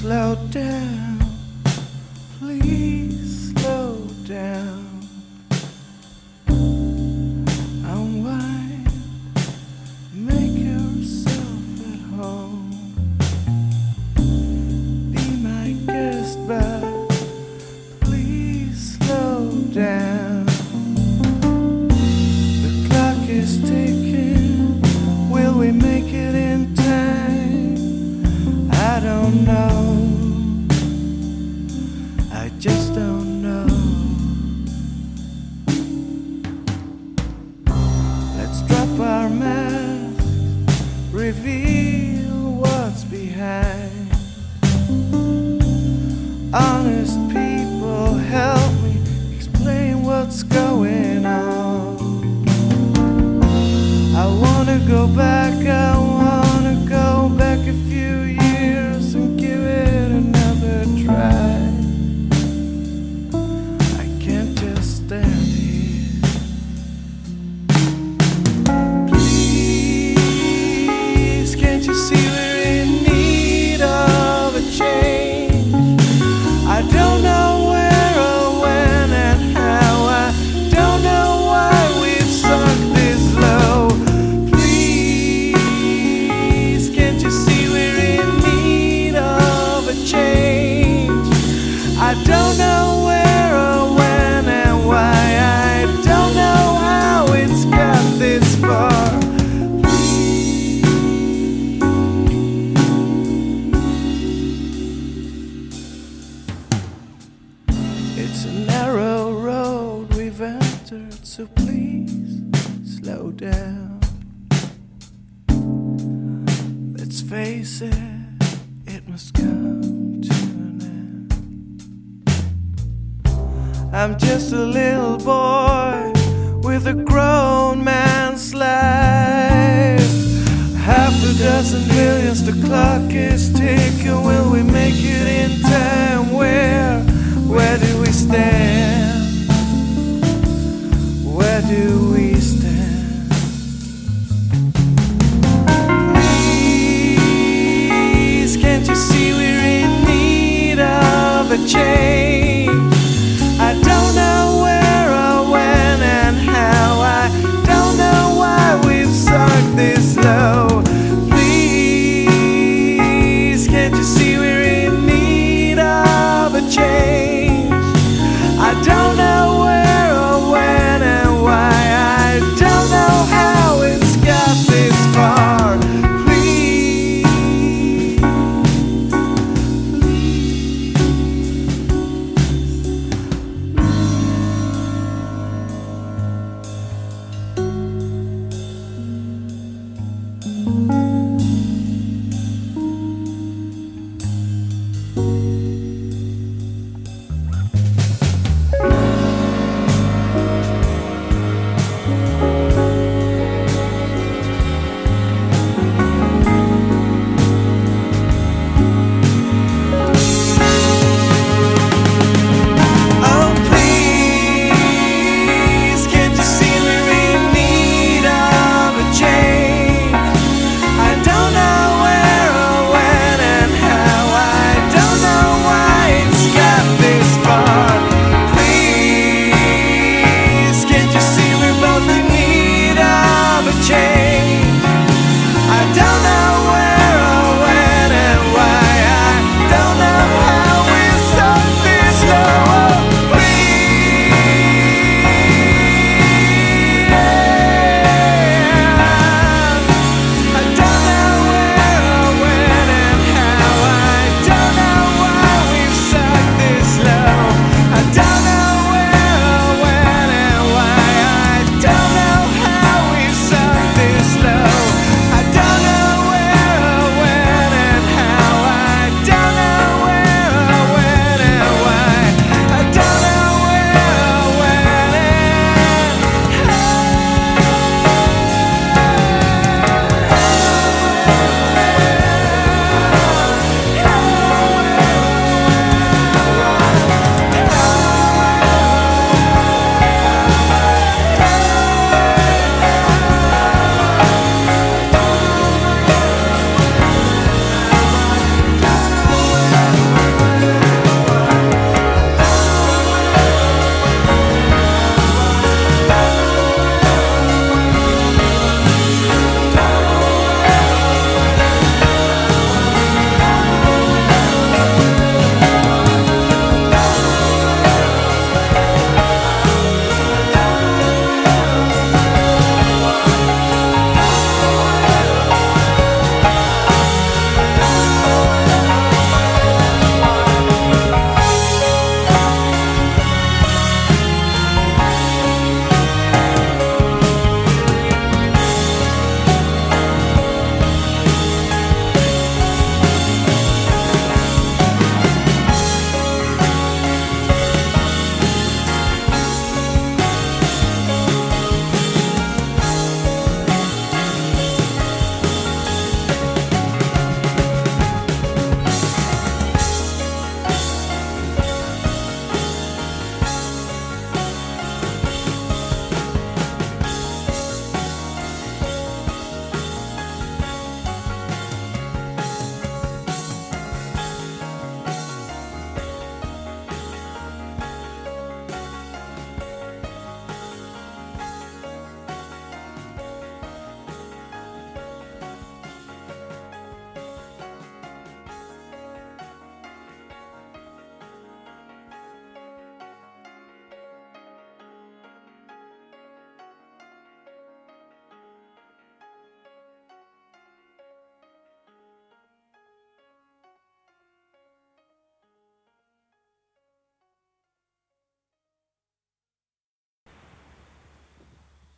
slow down, please slow down. Unwind, make yourself at home. Be my guest, but please slow down. The clock is ticking, will we make it in time? I don't know, I just don't know. Let's drop our masks, reveal what's behind. Honest people, help me explain what's going on. I wanna go back, I wanna go back a few years and give it another try. I can't just stand here. Please, can't you see we're in need of a change? I don't know where or when and how. I don't know why we've sunk this low. Please, can't you see we're in need of a change? I don't know where or when and why. I don't know how it's got this far. It's a narrow road we've entered, so please slow down. Let's face it, it must come to an end. I'm just a little boy with a grown man's life. Half a dozen millions, the clock is ticking. Will we make it in time? Where do we stand? Where do we stand? Please, can't you see we're in need of a change?